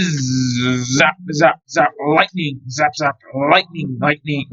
Zap Zap Zap Lightning. Zap Zap Lightning. Lightning.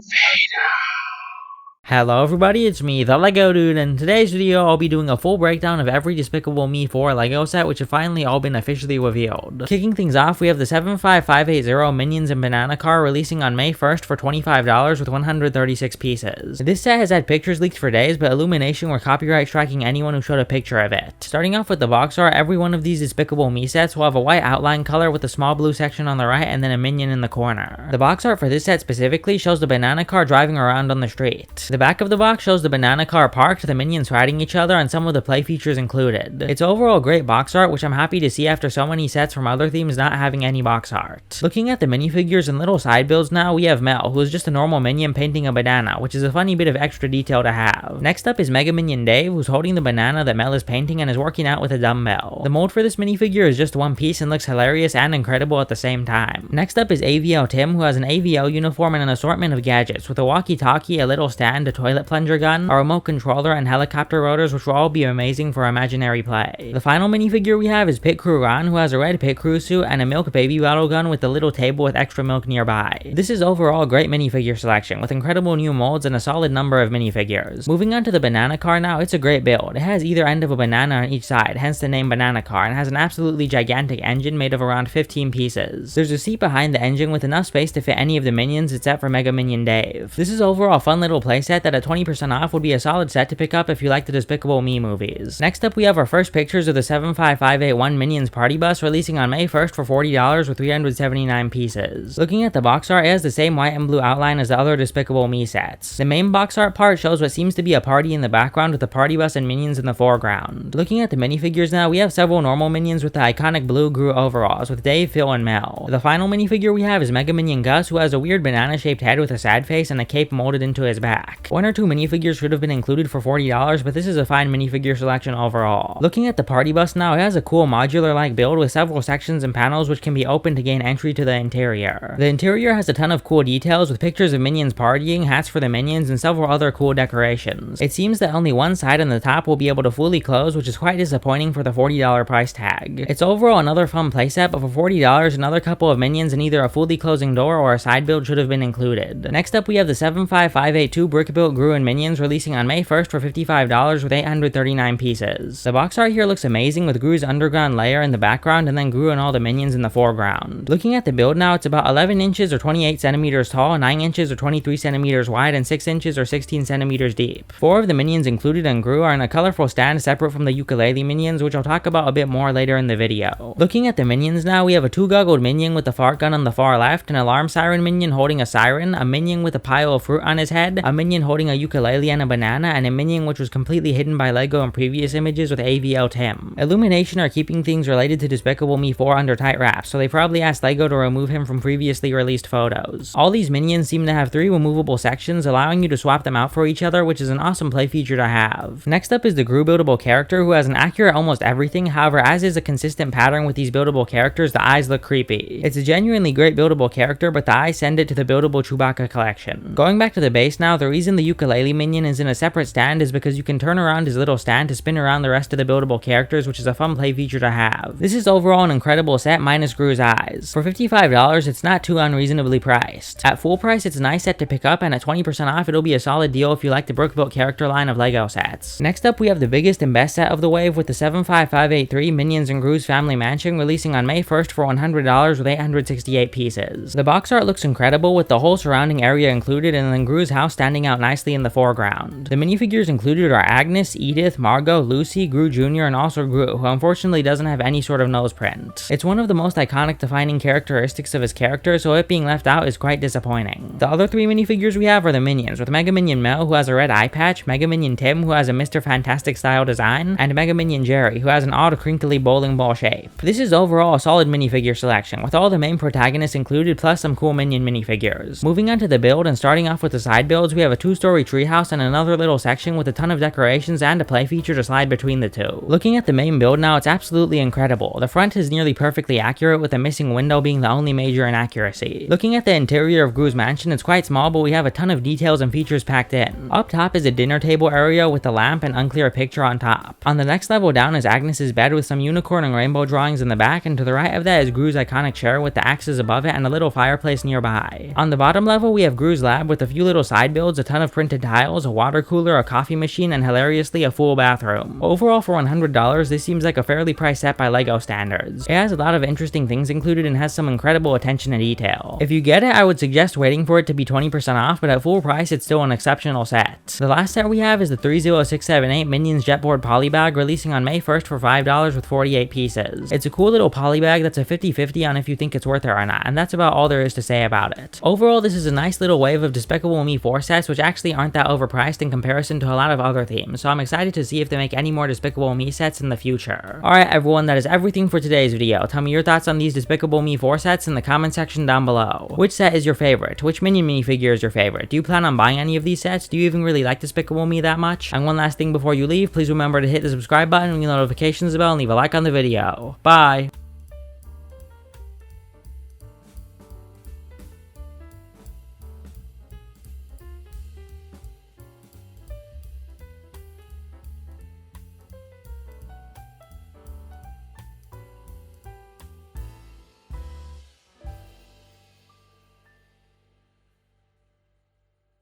Hello everybody, it's me, the Lego Dude, and in today's video I'll be doing a full breakdown of every Despicable Me 4 Lego set which have finally all been officially revealed. Kicking things off, we have the 75580 Minions and Banana Car releasing on May 1st for $25 with 136 pieces. This set has had pictures leaked for days, but Illumination were copyright striking anyone who showed a picture of it. Starting off with the box art, every one of these Despicable Me sets will have a white outline color with a small blue section on the right and then a minion in the corner. The box art for this set specifically shows the Banana Car driving around on the street. The back of the box shows the Banana Car parked, the minions fighting each other, and some of the play features included. It's overall great box art, which I'm happy to see after so many sets from other themes not having any box art. Looking at the minifigures and little side builds now, we have Mel, who is just a normal minion painting a banana, which is a funny bit of extra detail to have. Next up is Mega Minion Dave, who's holding the banana that Mel is painting and is working out with a dumbbell. The mold for this minifigure is just one piece and looks hilarious and incredible at the same time. Next up is AVL Tim, who has an AVL uniform and an assortment of gadgets, with a walkie-talkie, a little stand, a toilet plunger gun, a remote controller, and helicopter rotors, which will all be amazing for imaginary play. The final minifigure we have is Pit Crew Ron, who has a red Pit Crew suit and a milk baby bottle gun with a little table with extra milk nearby. This is overall a great minifigure selection, with incredible new molds and a solid number of minifigures. Moving on to the Banana Car now, it's a great build. It has either end of a banana on each side, hence the name Banana Car, and has an absolutely gigantic engine made of around 15 pieces. There's a seat behind the engine with enough space to fit any of the minions except for Mega Minion Dave. This is overall a fun little playset that at 20% off would be a solid set to pick up if you like the Despicable Me movies. Next up we have our first pictures of the 75581 Minions Party Bus releasing on May 1st for $40 with 379 pieces. Looking at the box art, it has the same white and blue outline as the other Despicable Me sets. The main box art part shows what seems to be a party in the background with the party bus and minions in the foreground. Looking at the minifigures now, we have several normal minions with the iconic blue Gru overalls with Dave, Phil, and Mel. The final minifigure we have is Mega Minion Gus, who has a weird banana shaped head with a sad face and a cape molded into his back. One or two minifigures should have been included for $40, but this is a fine minifigure selection overall. Looking at the party bus now, it has a cool modular-like build with several sections and panels which can be opened to gain entry to the interior. The interior has a ton of cool details with pictures of minions partying, hats for the minions, and several other cool decorations. It seems that only one side on the top will be able to fully close, which is quite disappointing for the $40 price tag. It's overall another fun playset, but for $40, another couple of minions and either a fully closing door or a side build should have been included. Next up we have the 75582 brick-built Gru and Minions releasing on May 1st for $55 with 839 pieces. The box art here looks amazing with Gru's underground layer in the background and then Gru and all the minions in the foreground. Looking at the build now, it's about 11 inches or 28 centimeters tall, 9 inches or 23 centimeters wide, and 6 inches or 16 centimeters deep. 4 of the minions included on Gru are in a colorful stand separate from the ukulele minions, which I'll talk about a bit more later in the video. Looking at the minions now, we have a 2-goggled minion with the fart gun on the far left, an alarm siren minion holding a siren, a minion with a pile of fruit on his head, a minion holding a ukulele and a banana, and a minion which was completely hidden by Lego in previous images with AVL Tim. Illumination are keeping things related to Despicable Me 4 under tight wraps, so they probably asked Lego to remove him from previously released photos. All these minions seem to have 3 removable sections, allowing you to swap them out for each other, which is an awesome play feature to have. Next up is the Gru buildable character, who has an accurate almost everything. However, as is a consistent pattern with these buildable characters, the eyes look creepy. It's a genuinely great buildable character, but the eyes send it to the buildable Chewbacca collection. Going back to the base now, the reason the ukulele minion is in a separate stand is because you can turn around his little stand to spin around the rest of the buildable characters, which is a fun play feature to have. This is overall an incredible set minus Gru's eyes. For $55, it's not too unreasonably priced. At full price, it's a nice set to pick up, and at 20% off, it'll be a solid deal if you like the brick-built character line of Lego sets. Next up, we have the biggest and best set of the wave with the 75583 Minions and Gru's Family Mansion releasing on May 1st for $100 with 868 pieces. The box art looks incredible with the whole surrounding area included and then Gru's house standing out nicely in the foreground. The minifigures included are Agnes, Edith, Margot, Lucy, Gru Jr., and also Gru, who unfortunately doesn't have any sort of nose print. It's one of the most iconic defining characteristics of his character, so it being left out is quite disappointing. The other 3 minifigures we have are the minions, with Mega Minion Mel, who has a red eye patch, Mega Minion Tim, who has a Mr. Fantastic style design, and Mega Minion Jerry, who has an odd crinkly bowling ball shape. This is overall a solid minifigure selection, with all the main protagonists included plus some cool minion minifigures. Moving on to the build and starting off with the side builds, we have a 2-story treehouse and another little section with a ton of decorations and a play feature to slide between the two. Looking at the main build now, it's absolutely incredible. The front is nearly perfectly accurate, with a missing window being the only major inaccuracy. Looking at the interior of Gru's mansion, it's quite small, but we have a ton of details and features packed in. Up top is a dinner table area with a lamp and unclear picture on top. On the next level down is Agnes's bed with some unicorn and rainbow drawings in the back, and to the right of that is Gru's iconic chair with the axes above it and a little fireplace nearby. On the bottom level we have Gru's lab with a few little side builds, a ton of printed tiles, a water cooler, a coffee machine, and hilariously a full bathroom. Overall, for $100, this seems like a fairly priced set by LEGO standards. It has a lot of interesting things included and has some incredible attention to detail. If you get it, I would suggest waiting for it to be 20% off, but at full price it's still an exceptional set. The last set we have is the 30678 Minions Jetboard Polybag, releasing on May 1st for $5 with 48 pieces. It's a cool little polybag that's a 50-50 on if you think it's worth it or not, and that's about all there is to say about it. Overall, this is a nice little wave of Despicable Me 4 sets, which actually aren't that overpriced in comparison to a lot of other themes, so I'm excited to see if they make any more Despicable Me sets in the future. Alright everyone, that is everything for today's video. Tell me your thoughts on these Despicable Me 4 sets in the comment section down below. Which set is your favorite? Which Minion minifigure is your favorite? Do you plan on buying any of these sets? Do you even really like Despicable Me that much? And one last thing before you leave, please remember to hit the subscribe button, ring the notifications bell, and leave a like on the video. Bye!